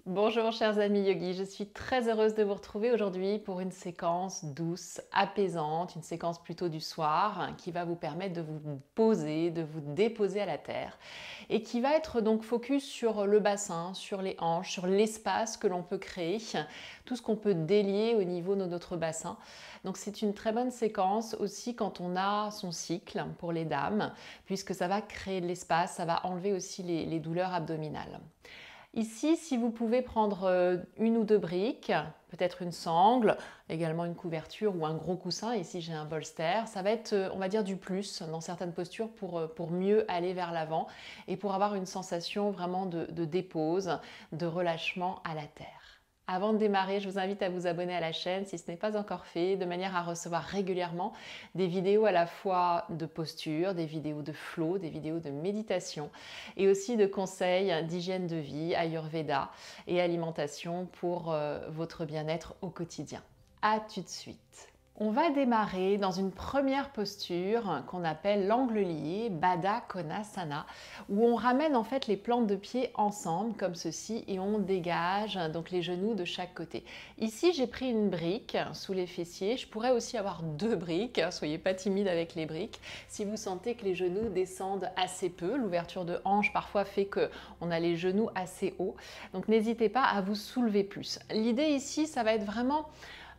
Bonjour chers amis yogis, je suis très heureuse de vous retrouver aujourd'hui pour une séquence douce, apaisante, une séquence plutôt du soir qui va vous permettre de vous poser, de vous déposer à la terre et qui va être donc focus sur le bassin, sur les hanches, sur l'espace que l'on peut créer, tout ce qu'on peut délier au niveau de notre bassin. Donc c'est une très bonne séquence aussi quand on a son cycle pour les dames puisque ça va créer de l'espace, ça va enlever aussi les douleurs abdominales. Ici, si vous pouvez prendre une ou deux briques, peut-être une sangle, également une couverture ou un gros coussin, ici j'ai un bolster, ça va être, on va dire, du plus dans certaines postures pour mieux aller vers l'avant et pour avoir une sensation vraiment de dépose, de relâchement à la terre. Avant de démarrer, je vous invite à vous abonner à la chaîne si ce n'est pas encore fait, de manière à recevoir régulièrement des vidéos à la fois de posture, des vidéos de flow, des vidéos de méditation et aussi de conseils d'hygiène de vie, Ayurveda et alimentation pour votre bien-être au quotidien. À tout de suite. On va démarrer dans une première posture qu'on appelle l'angle lié, Baddha Konasana, où on ramène en fait les plantes de pied ensemble comme ceci et on dégage donc les genoux de chaque côté. Ici j'ai pris une brique sous les fessiers, je pourrais aussi avoir deux briques, soyez pas timide avec les briques. Si vous sentez que les genoux descendent assez peu, l'ouverture de hanche parfois fait qu'on a les genoux assez hauts, donc n'hésitez pas à vous soulever plus. L'idée ici ça va être vraiment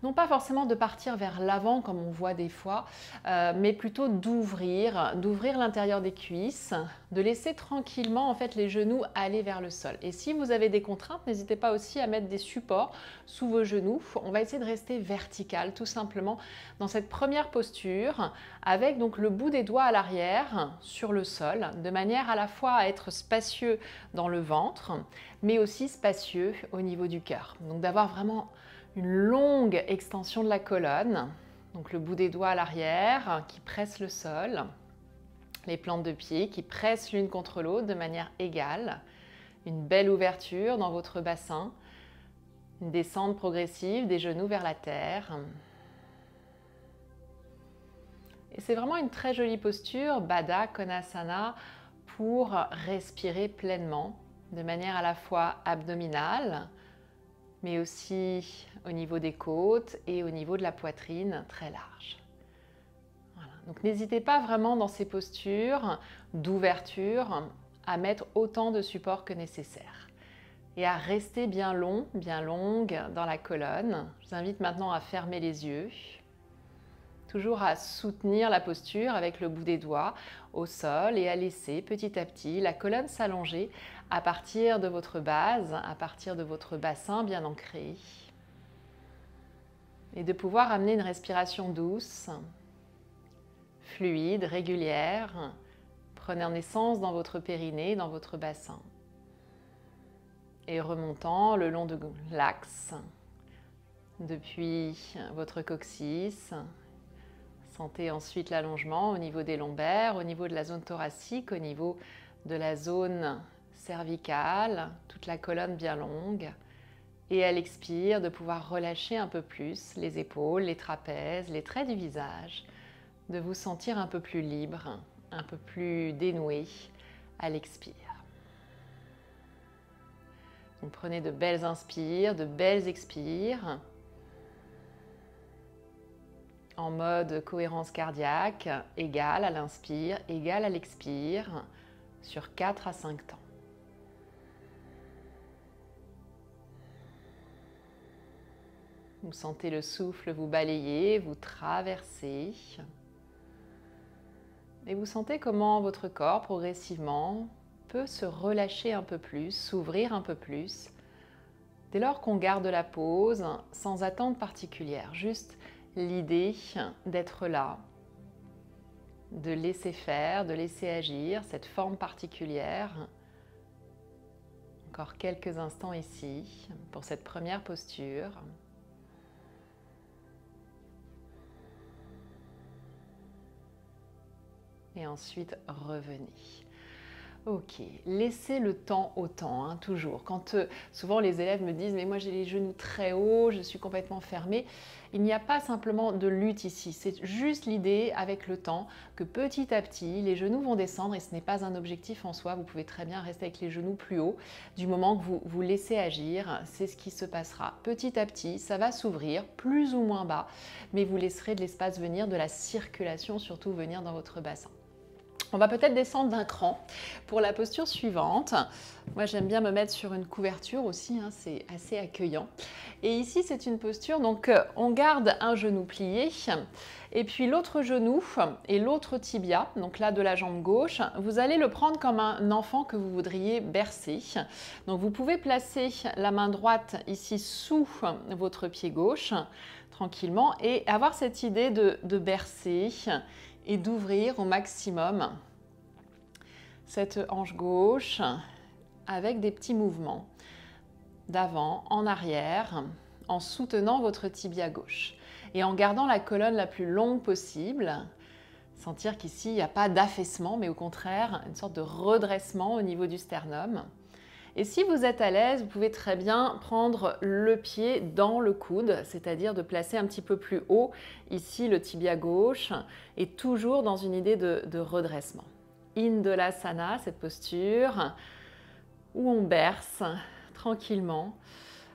non pas forcément de partir vers l'avant comme on voit des fois, mais plutôt d'ouvrir l'intérieur des cuisses, de laisser tranquillement en fait les genoux aller vers le sol. Et si vous avez des contraintes, n'hésitez pas aussi à mettre des supports sous vos genoux. On va essayer de rester vertical tout simplement dans cette première posture avec donc le bout des doigts à l'arrière sur le sol, de manière à la fois à être spacieux dans le ventre, mais aussi spacieux au niveau du cœur. Donc d'avoir vraiment une longue extension de la colonne, donc le bout des doigts à l'arrière qui presse le sol, les plantes de pied qui pressent l'une contre l'autre de manière égale, une belle ouverture dans votre bassin, une descente progressive des genoux vers la terre. Et c'est vraiment une très jolie posture, Baddha Konasana, pour respirer pleinement, de manière à la fois abdominale, mais aussi au niveau des côtes et au niveau de la poitrine très large. Voilà. Donc n'hésitez pas vraiment dans ces postures d'ouverture à mettre autant de support que nécessaire et à rester bien long, bien longue dans la colonne. Je vous invite maintenant à fermer les yeux, toujours à soutenir la posture avec le bout des doigts au sol et à laisser petit à petit la colonne s'allonger à partir de votre base, à partir de votre bassin bien ancré. Et de pouvoir amener une respiration douce, fluide, régulière. Prenez en essence dans votre périnée, dans votre bassin. Et remontant le long de l'axe, depuis votre coccyx. Sentez ensuite l'allongement au niveau des lombaires, au niveau de la zone thoracique, au niveau de la zone cervicale, toute la colonne bien longue. Et à l'expire, de pouvoir relâcher un peu plus les épaules, les trapèzes, les traits du visage, de vous sentir un peu plus libre, un peu plus dénoué à l'expire. Donc prenez de belles inspires, de belles expires, en mode cohérence cardiaque, égale à l'inspire, égale à l'expire, sur 4 à 5 temps. Vous sentez le souffle vous balayer, vous traverser. Et vous sentez comment votre corps, progressivement, peut se relâcher un peu plus, s'ouvrir un peu plus, dès lors qu'on garde la pause sans attente particulière. Juste l'idée d'être là, de laisser faire, de laisser agir cette forme particulière. Encore quelques instants ici pour cette première posture. Et ensuite revenez. Ok, laissez le temps au temps, hein, toujours. Quand souvent les élèves me disent mais moi j'ai les genoux très hauts, je suis complètement fermée, il n'y a pas simplement de lutte ici, c'est juste l'idée avec le temps que petit à petit les genoux vont descendre et ce n'est pas un objectif en soi, vous pouvez très bien rester avec les genoux plus hauts du moment que vous vous laissez agir, c'est ce qui se passera. Petit à petit, ça va s'ouvrir plus ou moins bas, mais vous laisserez de l'espace venir, de la circulation surtout venir dans votre bassin. On va peut-être descendre d'un cran pour la posture suivante. Moi, j'aime bien me mettre sur une couverture aussi, hein, c'est assez accueillant. Et ici, c'est une posture, donc on garde un genou plié et puis l'autre genou et l'autre tibia, donc là de la jambe gauche, vous allez le prendre comme un enfant que vous voudriez bercer. Donc vous pouvez placer la main droite ici sous votre pied gauche, tranquillement, et avoir cette idée de bercer et d'ouvrir au maximum cette hanche gauche avec des petits mouvements d'avant, en arrière, en soutenant votre tibia gauche et en gardant la colonne la plus longue possible. Sentir qu'ici, il n'y a pas d'affaissement, mais au contraire, une sorte de redressement au niveau du sternum. Et si vous êtes à l'aise, vous pouvez très bien prendre le pied dans le coude, c'est-à-dire de placer un petit peu plus haut, ici le tibia gauche, et toujours dans une idée de redressement. Indulasana, cette posture, où on berce tranquillement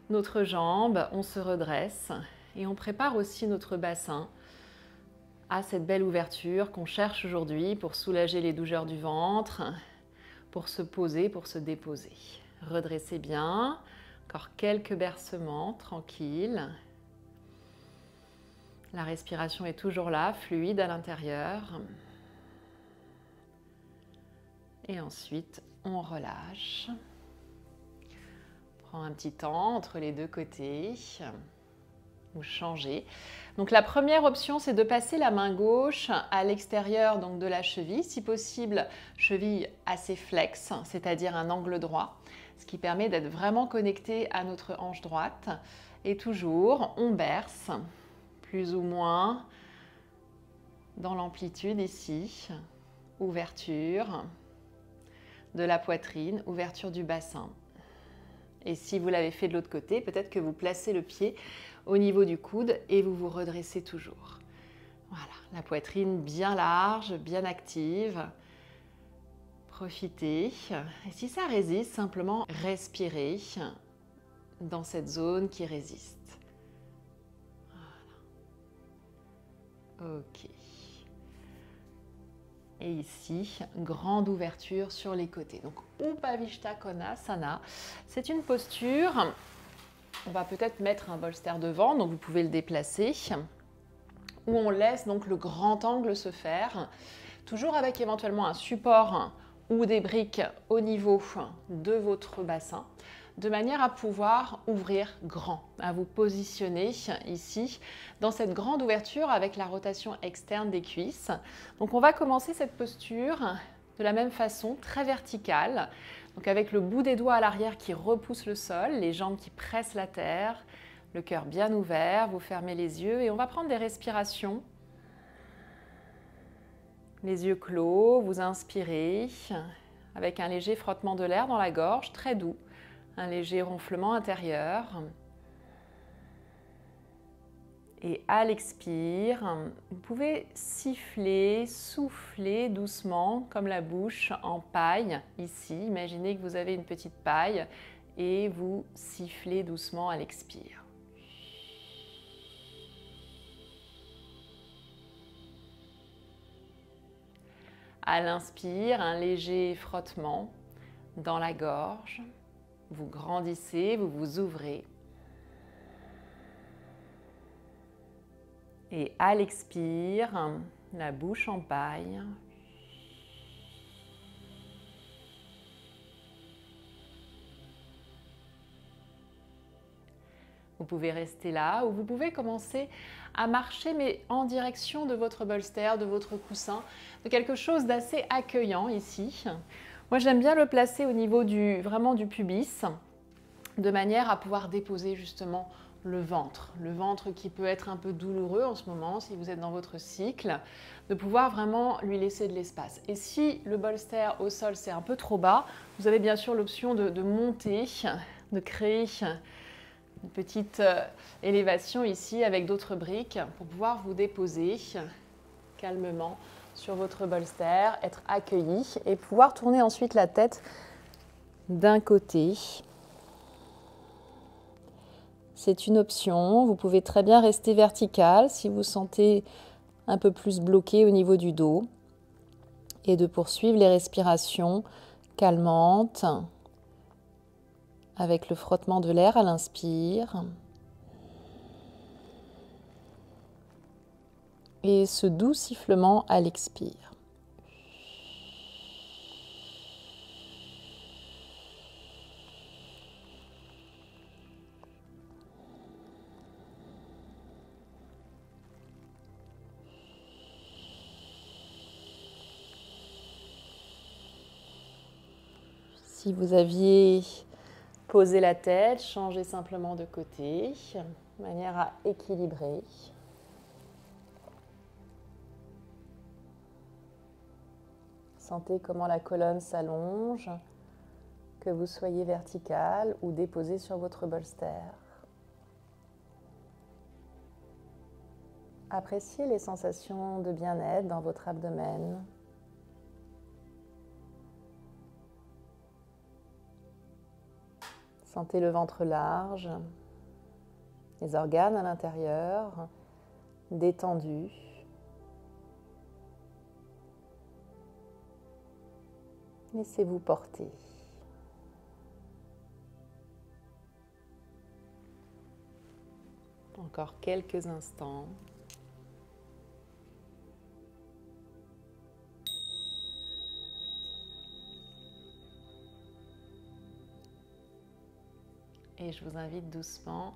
notre jambe, on se redresse, et on prépare aussi notre bassin à cette belle ouverture qu'on cherche aujourd'hui pour soulager les douleurs du ventre, pour se poser, pour se déposer. Redressez bien, encore quelques bercements, tranquilles. La respiration est toujours là, fluide à l'intérieur. Et ensuite, on relâche. Prends un petit temps entre les deux côtés. Vous changez. Donc la première option, c'est de passer la main gauche à l'extérieur donc de la cheville, si possible cheville assez flex, c'est-à-dire un angle droit, ce qui permet d'être vraiment connecté à notre hanche droite. Et toujours, on berce, plus ou moins, dans l'amplitude ici, ouverture de la poitrine, ouverture du bassin. Et si vous l'avez fait de l'autre côté, peut-être que vous placez le pied au niveau du coude et vous vous redressez toujours. Voilà, la poitrine bien large, bien active. Profitez. Et si ça résiste, simplement respirez dans cette zone qui résiste. Voilà. Ok. Et ici, grande ouverture sur les côtés. Donc, Upavishta Konasana, c'est une posture. On va peut-être mettre un bolster devant, donc vous pouvez le déplacer, où on laisse donc le grand angle se faire, toujours avec éventuellement un support ou des briques au niveau de votre bassin, de manière à pouvoir ouvrir grand, à vous positionner ici dans cette grande ouverture avec la rotation externe des cuisses. Donc on va commencer cette posture de la même façon, très verticale, donc avec le bout des doigts à l'arrière qui repousse le sol, les jambes qui pressent la terre, le cœur bien ouvert, vous fermez les yeux et on va prendre des respirations. Les yeux clos, vous inspirez avec un léger frottement de l'air dans la gorge, très doux, un léger ronflement intérieur. Et à l'expire, vous pouvez siffler, souffler doucement comme la bouche en paille ici. Imaginez que vous avez une petite paille et vous sifflez doucement à l'expire. À l'inspire, un léger frottement dans la gorge. Vous grandissez, vous vous ouvrez. Et à l'expire, la bouche en paille. Vous pouvez rester là ou vous pouvez commencer à marcher mais en direction de votre bolster, de votre coussin, de quelque chose d'assez accueillant ici. Moi j'aime bien le placer au niveau vraiment du pubis, de manière à pouvoir déposer justement le ventre qui peut être un peu douloureux en ce moment si vous êtes dans votre cycle, de pouvoir vraiment lui laisser de l'espace. Et si le bolster au sol c'est un peu trop bas, vous avez bien sûr l'option de monter, de créer une petite élévation ici avec d'autres briques pour pouvoir vous déposer calmement sur votre bolster, être accueilli et pouvoir tourner ensuite la tête d'un côté. C'est une option, vous pouvez très bien rester vertical si vous sentez un peu plus bloqué au niveau du dos et de poursuivre les respirations calmantes avec le frottement de l'air à l'inspire et ce doux sifflement à l'expire. Si vous aviez posé la tête, changez simplement de côté, de manière à équilibrer. Sentez comment la colonne s'allonge, que vous soyez vertical ou déposé sur votre bolster. Appréciez les sensations de bien-être dans votre abdomen. Sentez le ventre large, les organes à l'intérieur, détendus. Laissez-vous porter. Encore quelques instants. Et je vous invite doucement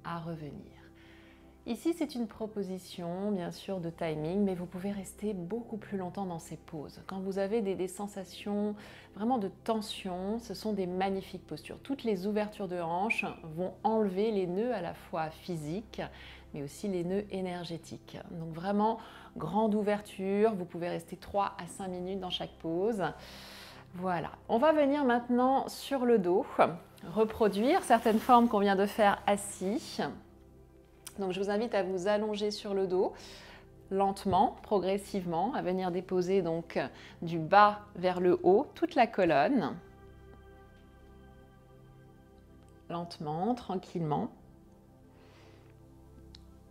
à revenir. Ici, c'est une proposition, bien sûr, de timing, mais vous pouvez rester beaucoup plus longtemps dans ces pauses. Quand vous avez des sensations vraiment de tension, ce sont des magnifiques postures. Toutes les ouvertures de hanches vont enlever les nœuds à la fois physiques, mais aussi les nœuds énergétiques. Donc vraiment, grande ouverture, vous pouvez rester 3 à 5 minutes dans chaque pause. Voilà, on va venir maintenant sur le dos, reproduire certaines formes qu'on vient de faire assis. Donc je vous invite à vous allonger sur le dos, lentement, progressivement, à venir déposer donc du bas vers le haut, toute la colonne. Lentement, tranquillement.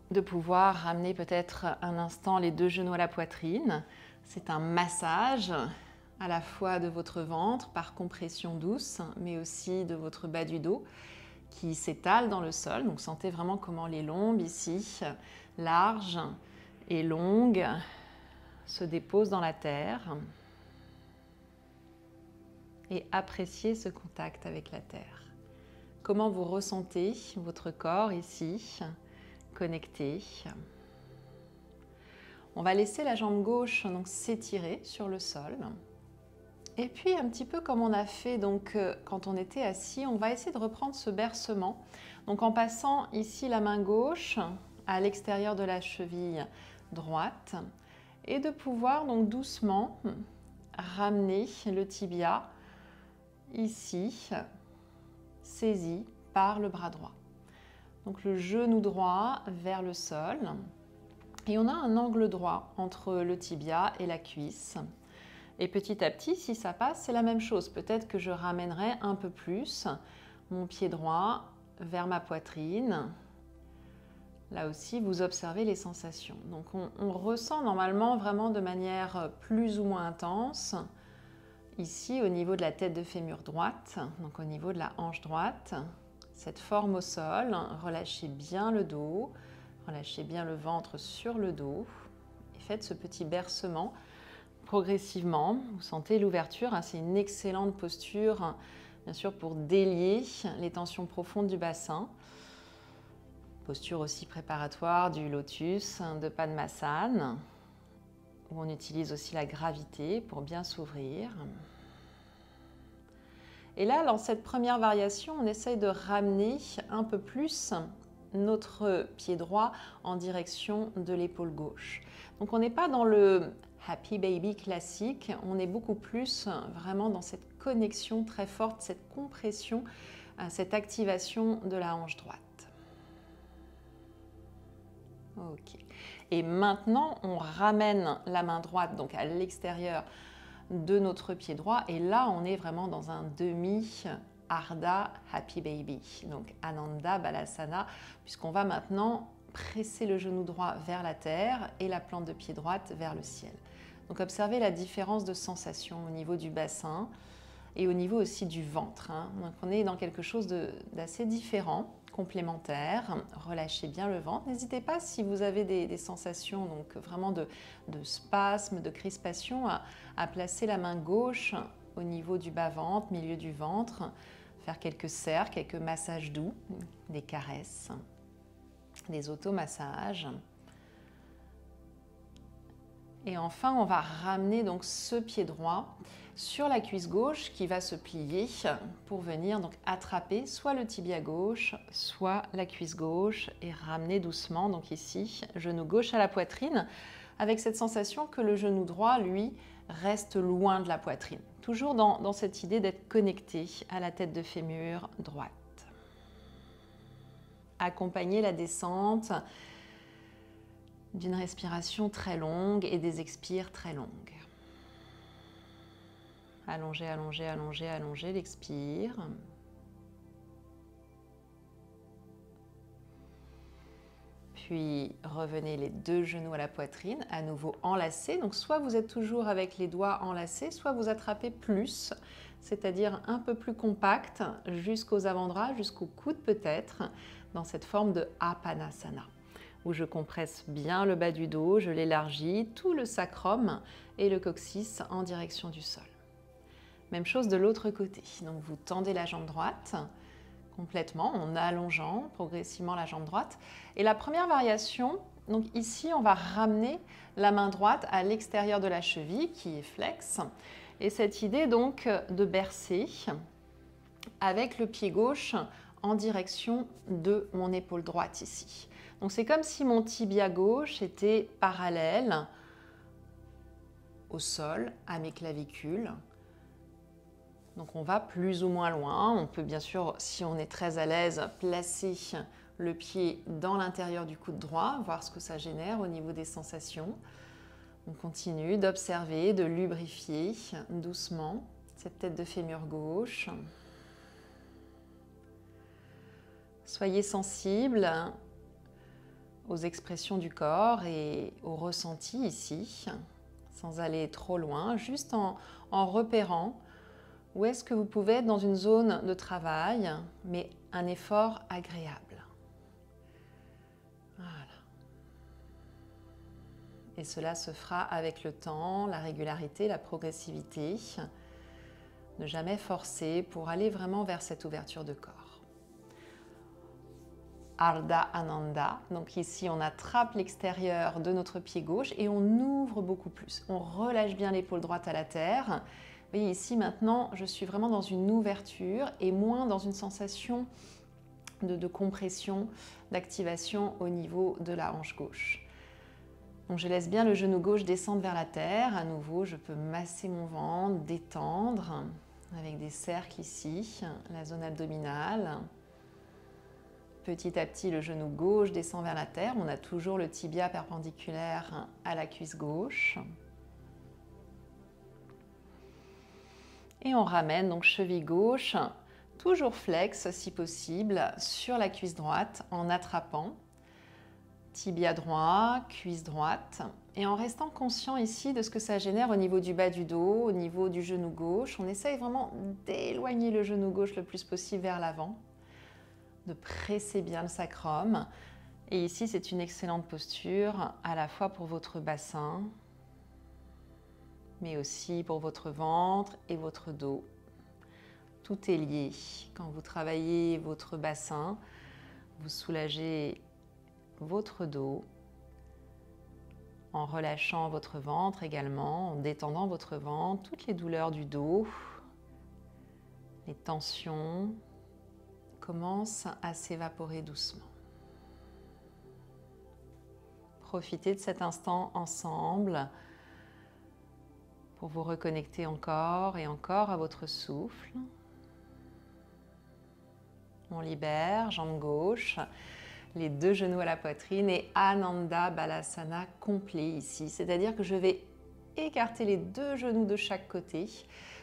De pouvoir ramener peut-être un instant les 2 genoux à la poitrine. C'est un massage à la fois de votre ventre par compression douce, mais aussi de votre bas du dos qui s'étale dans le sol. Donc sentez vraiment comment les lombes ici, larges et longues, se déposent dans la terre. Et appréciez ce contact avec la terre. Comment vous ressentez votre corps ici, connecté. On va laisser la jambe gauche donc s'étirer sur le sol. Et puis un petit peu comme on a fait donc, quand on était assis, on va essayer de reprendre ce bercement. Donc en passant ici la main gauche à l'extérieur de la cheville droite et de pouvoir donc doucement ramener le tibia ici, saisi par le bras droit. Donc le genou droit vers le sol et on a un angle droit entre le tibia et la cuisse. Et petit à petit, si ça passe, c'est la même chose. Peut-être que je ramènerai un peu plus mon pied droit vers ma poitrine. Là aussi, vous observez les sensations. Donc, on ressent normalement vraiment de manière plus ou moins intense, ici au niveau de la tête de fémur droite, donc au niveau de la hanche droite, cette forme au sol. Relâchez bien le dos, relâchez bien le ventre sur le dos et faites ce petit bercement. Progressivement, vous sentez l'ouverture, c'est une excellente posture, bien sûr, pour délier les tensions profondes du bassin. Posture aussi préparatoire du lotus de Padmasana, où on utilise aussi la gravité pour bien s'ouvrir. Et là, dans cette première variation, on essaye de ramener un peu plus notre pied droit en direction de l'épaule gauche. Donc on n'est pas dans le Happy Baby classique, on est beaucoup plus vraiment dans cette connexion très forte, cette compression, cette activation de la hanche droite. Ok. Et maintenant, on ramène la main droite donc à l'extérieur de notre pied droit et là, on est vraiment dans un demi Ardha Happy Baby, donc Ananda Balasana, puisqu'on va maintenant presser le genou droit vers la terre et la plante de pied droite vers le ciel. Donc observez la différence de sensation au niveau du bassin et au niveau aussi du ventre. Donc on est dans quelque chose d'assez différent, complémentaire. Relâchez bien le ventre. N'hésitez pas si vous avez des sensations donc vraiment de spasme, de crispation, à placer la main gauche au niveau du bas-ventre, milieu du ventre, faire quelques cercles, quelques massages doux, des caresses, des automassages. Et enfin, on va ramener donc ce pied droit sur la cuisse gauche qui va se plier pour venir donc attraper soit le tibia gauche, soit la cuisse gauche et ramener doucement, donc ici, genou gauche à la poitrine, avec cette sensation que le genou droit, lui, reste loin de la poitrine. Toujours dans cette idée d'être connecté à la tête de fémur droite. Accompagnez la descente d'une respiration très longue et des expires très longues. Allongez, allongez, allongez, allongez l'expire. Puis revenez les deux genoux à la poitrine, à nouveau enlacés. Donc soit vous êtes toujours avec les doigts enlacés, soit vous attrapez plus, c'est-à-dire un peu plus compact jusqu'aux avant-bras, jusqu'au coude peut-être, dans cette forme de Apanasana, où je compresse bien le bas du dos, je l'élargis, tout le sacrum et le coccyx en direction du sol. Même chose de l'autre côté. Donc vous tendez la jambe droite complètement en allongeant progressivement la jambe droite. Et la première variation, donc ici on va ramener la main droite à l'extérieur de la cheville qui est flex. Et cette idée donc de bercer avec le pied gauche en direction de mon épaule droite ici. Donc c'est comme si mon tibia gauche était parallèle au sol, à mes clavicules. Donc on va plus ou moins loin. On peut bien sûr, si on est très à l'aise, placer le pied dans l'intérieur du coude droit, voir ce que ça génère au niveau des sensations. On continue d'observer, de lubrifier doucement cette tête de fémur gauche. Soyez sensible aux expressions du corps et aux ressentis ici, sans aller trop loin, juste en repérant où est-ce que vous pouvez être dans une zone de travail, mais un effort agréable. Voilà. Et cela se fera avec le temps, la régularité, la progressivité. Ne jamais forcer pour aller vraiment vers cette ouverture de corps. Ardha Ananda, donc ici on attrape l'extérieur de notre pied gauche et on ouvre beaucoup plus. On relâche bien l'épaule droite à la terre. Vous voyez ici maintenant, je suis vraiment dans une ouverture et moins dans une sensation de compression, d'activation au niveau de la hanche gauche. Donc je laisse bien le genou gauche descendre vers la terre. À nouveau, je peux masser mon ventre, détendre avec des cercles ici, la zone abdominale. Petit à petit, le genou gauche descend vers la terre. On a toujours le tibia perpendiculaire à la cuisse gauche. Et on ramène donc cheville gauche, toujours flex si possible, sur la cuisse droite en attrapant. Tibia droit, cuisse droite. Et en restant conscient ici de ce que ça génère au niveau du bas du dos, au niveau du genou gauche. On essaye vraiment d'éloigner le genou gauche le plus possible vers l'avant, de presser bien le sacrum. Et ici, c'est une excellente posture à la fois pour votre bassin, mais aussi pour votre ventre et votre dos. Tout est lié. Quand vous travaillez votre bassin, vous soulagez votre dos en relâchant votre ventre également, en détendant votre ventre, toutes les douleurs du dos, les tensions commencent à s'évaporer doucement. Profitez de cet instant ensemble pour vous reconnecter encore et encore à votre souffle. On libère, jambe gauche, les 2 genoux à la poitrine et Ananda Balasana complet ici. C'est-à-dire que je vais écarter les 2 genoux de chaque côté.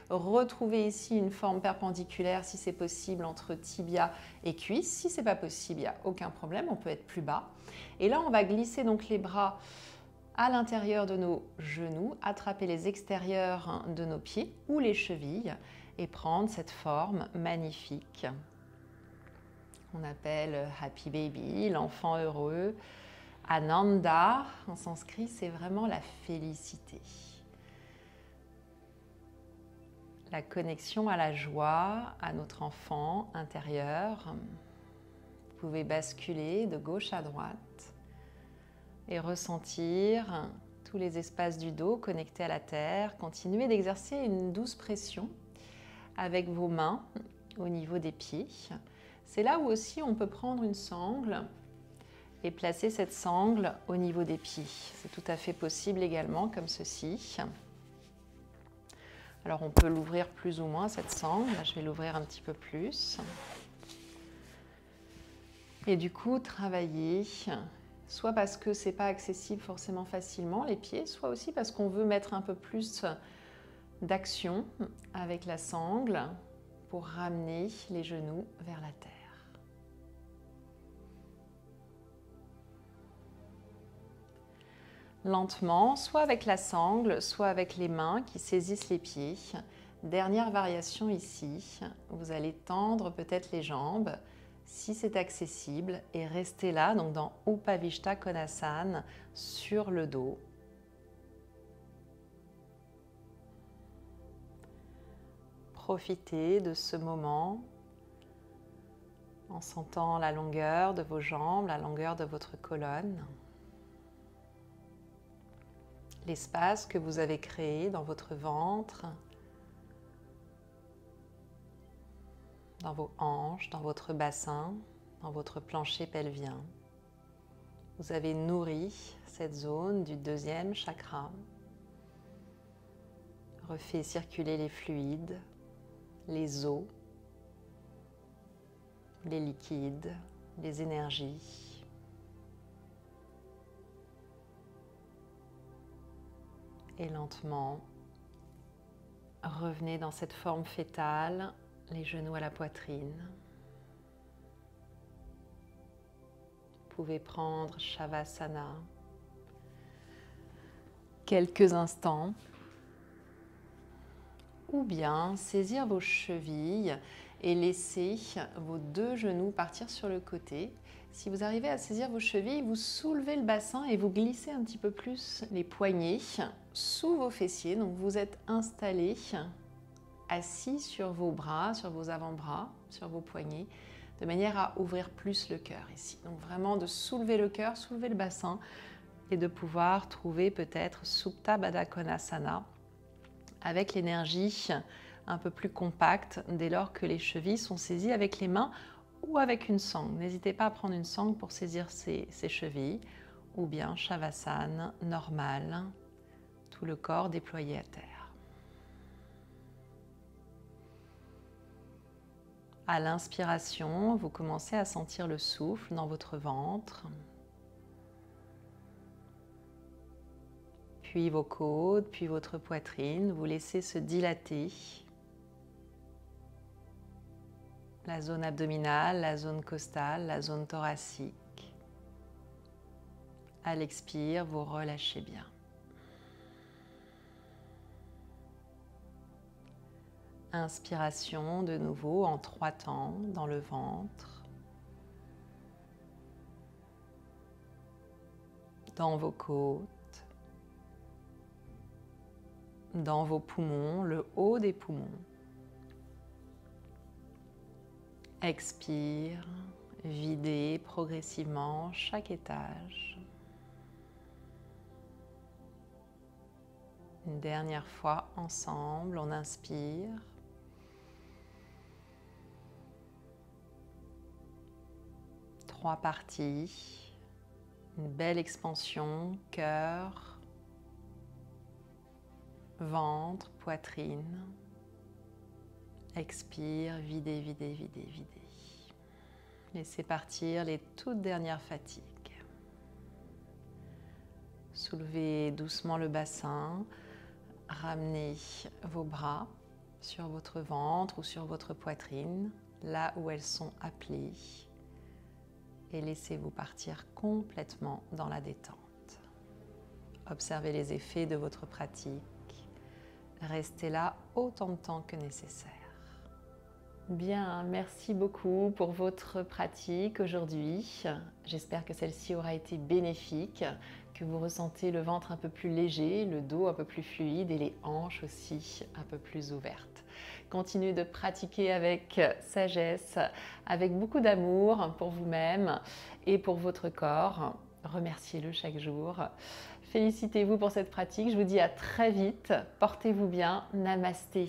Retrouver ici une forme perpendiculaire si c'est possible entre tibia et cuisse. Si ce n'est pas possible, il n'y a aucun problème, on peut être plus bas. Et là, on va glisser donc les bras à l'intérieur de nos genoux, attraper les extérieurs de nos pieds ou les chevilles et prendre cette forme magnifique. On appelle Happy Baby, l'enfant heureux. Ananda, en sanskrit, c'est vraiment la félicité. La connexion à la joie, à notre enfant intérieur. Vous pouvez basculer de gauche à droite et ressentir tous les espaces du dos connectés à la terre. Continuez d'exercer une douce pression avec vos mains au niveau des pieds. C'est là où aussi on peut prendre une sangle et placer cette sangle au niveau des pieds. C'est tout à fait possible également, comme ceci. Alors on peut l'ouvrir plus ou moins cette sangle. Là, je vais l'ouvrir un petit peu plus. Et du coup, travailler, soit parce que ce n'est pas accessible forcément facilement, les pieds, soit aussi parce qu'on veut mettre un peu plus d'action avec la sangle pour ramener les genoux vers la terre. Lentement, soit avec la sangle, soit avec les mains qui saisissent les pieds. Dernière variation ici, vous allez tendre peut-être les jambes si c'est accessible et rester là, donc dans Upavishta Konasana, sur le dos. Profitez de ce moment en sentant la longueur de vos jambes, la longueur de votre colonne. L'espace que vous avez créé dans votre ventre, dans vos hanches, dans votre bassin, dans votre plancher pelvien. Vous avez nourri cette zone du 2e chakra. Refait circuler les fluides, les eaux, les liquides, les énergies. Et lentement, revenez dans cette forme fétale, les genoux à la poitrine. Vous pouvez prendre Shavasana quelques instants ou bien saisir vos chevilles et laisser vos 2 genoux partir sur le côté. Si vous arrivez à saisir vos chevilles, vous soulevez le bassin et vous glissez un petit peu plus les poignets sous vos fessiers. Donc vous êtes installé, assis sur vos bras, sur vos avant-bras, sur vos poignets, de manière à ouvrir plus le cœur ici. Donc vraiment de soulever le cœur, soulever le bassin et de pouvoir trouver peut-être Supta Baddha Konasana avec l'énergie un peu plus compacte dès lors que les chevilles sont saisies avec les mains ou avec une sangle. N'hésitez pas à prendre une sangle pour saisir ces chevilles ou bien Shavasana normal, tout le corps déployé à terre. À l'inspiration, vous commencez à sentir le souffle dans votre ventre, puis vos côtes, puis votre poitrine. Vous laissez se dilater la zone abdominale, la zone costale, la zone thoracique. À l'expire, vous relâchez bien. Inspiration de nouveau en 3 temps dans le ventre, dans vos côtes, dans vos poumons, le haut des poumons. Expire, videz progressivement chaque étage. Une dernière fois ensemble, on inspire. Trois parties. Une belle expansion, cœur, ventre, poitrine. Expire, videz, videz, videz, videz. Laissez partir les toutes dernières fatigues. Soulevez doucement le bassin. Ramenez vos bras sur votre ventre ou sur votre poitrine, là où elles sont appelées. Et laissez-vous partir complètement dans la détente. Observez les effets de votre pratique. Restez là autant de temps que nécessaire. Bien, merci beaucoup pour votre pratique aujourd'hui. J'espère que celle-ci aura été bénéfique, que vous ressentez le ventre un peu plus léger, le dos un peu plus fluide et les hanches aussi un peu plus ouvertes. Continuez de pratiquer avec sagesse, avec beaucoup d'amour pour vous-même et pour votre corps. Remerciez-le chaque jour. Félicitez-vous pour cette pratique. Je vous dis à très vite. Portez-vous bien. Namasté.